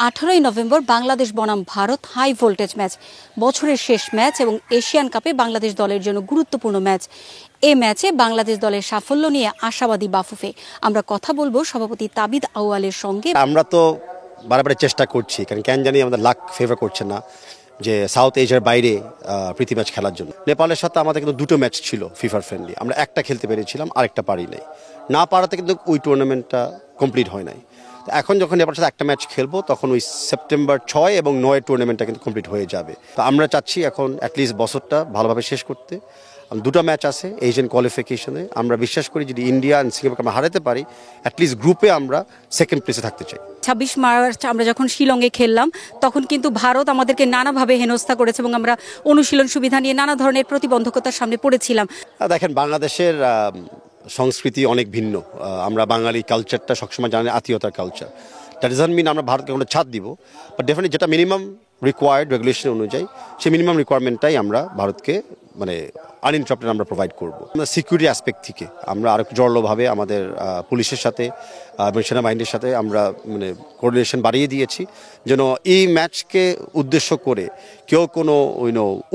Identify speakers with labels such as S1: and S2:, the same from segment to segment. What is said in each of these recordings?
S1: 18ই November Bangladesh বনাম Bharat high voltage match, বছরের শেষ ম্যাচ এবং এশিয়ান কাপে বাংলাদেশ দলের জন্য গুরুত্বপূর্ণ ম্যাচ। এ ম্যাচে বাংলাদেশ দলের সাফল্য নিয়ে আশাবাদী বাফুফে। আমরা কথা বলবো সভাপতি তাবিদ আউয়ালের সঙ্গে।
S2: আমরা তো বারবার চেষ্টা করছি, কারণ কেন জানি আমাদের লাক ফেভার করছে না যে সাউথ এশিয়ার বাইরে প্রীতি ম্যাচ খেলার জন্য। নেপালের সাথে আমাদের কিন্তু দুটো ম্যাচ ছিল ফিফার ফ্রেন্ডলি, আমরা একটা খেলতে পেরেছিলাম, আরেকটা পারি নাই। না পারাতে কিন্তু ওই টুর্নামেন্টটা কমপ্লিট হয় নাই। এখন যখন নেপালের সাথে একটা ম্যাচ খেলবো তখন ওই সেপ্টেম্বর 6 এবং 9 টুর্নামেন্টটা কিন্তু কমপ্লিট হয়ে যাবে। তো আমরা চাচ্ছি এখন অ্যাটলিস্ট বছরটা ভালোভাবে শেষ করতে। দুটো ম্যাচ আছে এশিয়ান কোয়ালিফিকেশনে। আমরা বিশ্বাস করি যদি ইন্ডিয়া আর সিঙ্গাপুরকে আমরা হারাতে পারি, অ্যাটলিস্ট গ্রুপে আমরা সেকেন্ড প্লেসে থাকতে চাই।
S1: 26 মার্চ আমরা যখন শিলংয়ে খেললাম তখন কিন্তু ভারত আমাদেরকে নানাভাবে হেনস্থা করেছে এবং আমরা অনুশীলন সুবিধা নিয়ে নানা ধরনের প্রতিবন্ধকতার সামনে পড়েছিলাম।
S2: দেখেন, বাংলাদেশের সংস্কৃতি অনেক ভিন্ন। আমরা বাঙালি কালচারটা সবসময় জানি আত্মীয়তার কালচার। দ্যাট ডাজন্ট মিন আমরা ভারতকে কোনো ছাড় দিব, বাট ডেফিনেটলি যেটা মিনিমাম রিকোয়ার্ড রেগুলেশন অনুযায়ী সেই মিনিমাম রিকোয়ারমেন্টটাই আমরা ভারতকে আনইন্টারাপ্টেড আমরা প্রোভাইড করবো। সিকিউরিটি অ্যাসপেক্ট থেকে আমরা আরও জোরালোভাবে আমাদের পুলিশের সাথে সেনাবাহিনীর সাথে আমরা কোঅর্ডিনেশন বাড়িয়ে দিয়েছি, যেন এই ম্যাচকে উদ্দেশ্য করে কেউ কোনো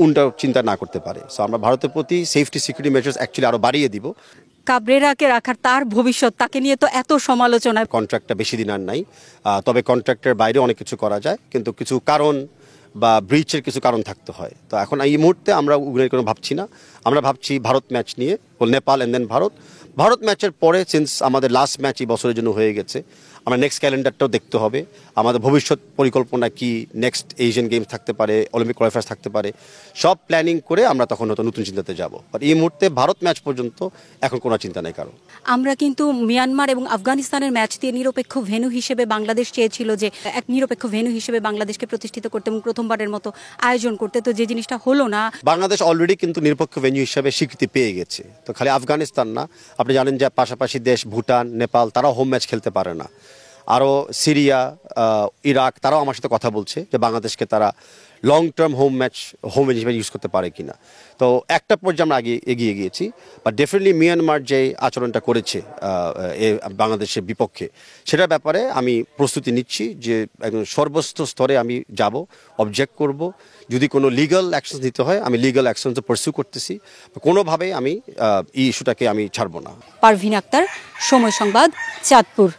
S2: উল্টা চিন্তা না করতে পারে। সো আমরা ভারতের প্রতি সেফটি সিকিউরিটি মেজার্স অ্যাকচুয়ালি আরও বাড়িয়ে দিব।
S1: কাবরেরাকে রাখার তার ভবিষ্যৎ, তাকে নিয়ে তো এত সমালোচনা।
S2: কন্ট্রাক্টটা বেশি দিন আর নাই, তবে কন্ট্রাক্টের বাইরে অনেক কিছু করা যায়, কিন্তু কিছু কারণ বা ব্রিচের কিছু কারণ থাকতে হয়। তো এখন এই মুহূর্তে আমরা ওগুলোর কোনো ভাবছি না। আমরা ভাবছি ভারত ম্যাচ নিয়ে, নেপাল অ্যান্ড দেন ভারত ম্যাচের পরে, সিন্স আমাদের লাস্ট ম্যাচ এই বছরের জন্য হয়ে গেছে, আমরা নেক্সট ক্যালেন্ডারটাও দেখতে হবে। আমাদের ভবিষ্যৎ পরিকল্পনা কি, নেক্সট এশিয়ান গেমস থাকতে পারে, অলিম্পিক কোয়ালিফায়ার্স থাকতে পারে, সব প্ল্যানিং করে আমরা তখন হয়তো নতুন চিন্তাতে যাব। বাট এই মুহূর্তে ভারত ম্যাচ পর্যন্ত এখন কোনো চিন্তা নেই কারণ।
S1: আমরা কিন্তু মিয়ানমার এবং আফগানিস্তানের ম্যাচ দিয়ে নিরপেক্ষ ভেন্যু হিসেবে বাংলাদেশ চেয়েছিল যে এক নিরপেক্ষ ভেন্যু হিসেবে বাংলাদেশকে প্রতিষ্ঠিত করতে এবং প্রথমবারের মতো আয়োজন করতে, তো যে জিনিসটা হলো না।
S2: বাংলাদেশ অলরেডি কিন্তু নিরপেক্ষ ভেন্যু হিসেবে স্বীকৃতি পেয়ে গেছে। তো খালি আফগানিস্তান না, আপনি জানেন যে পাশাপাশি দেশ ভুটান, নেপাল তারাও হোম ম্যাচ খেলতে পারে না। আরও সিরিয়া, ইরাক তারাও আমার সাথে কথা বলছে যে বাংলাদেশকে তারা লং টার্ম হোম ম্যাচ হিসেবে ইউজ করতে পারে কিনা। তো একটা পর্যায়ে আমরা এগিয়ে গিয়েছি, বাট ডেফিনেটলি মিয়ানমার যে আচরণটা করেছে বাংলাদেশের বিপক্ষে, সেটার ব্যাপারে আমি প্রস্তুতি নিচ্ছি যে একদম সর্বোচ্চ স্তরে আমি যাব, অবজেক্ট করব। যদি কোনো লিগাল অ্যাকশন নিতে হয় আমি লিগাল অ্যাকশন পারসিউ করতেছি। কোনোভাবেই আমি এই ইস্যুটাকে আমি ছাড়বো না।
S1: পারভিন আক্তার, সময় সংবাদ, চাঁদপুর।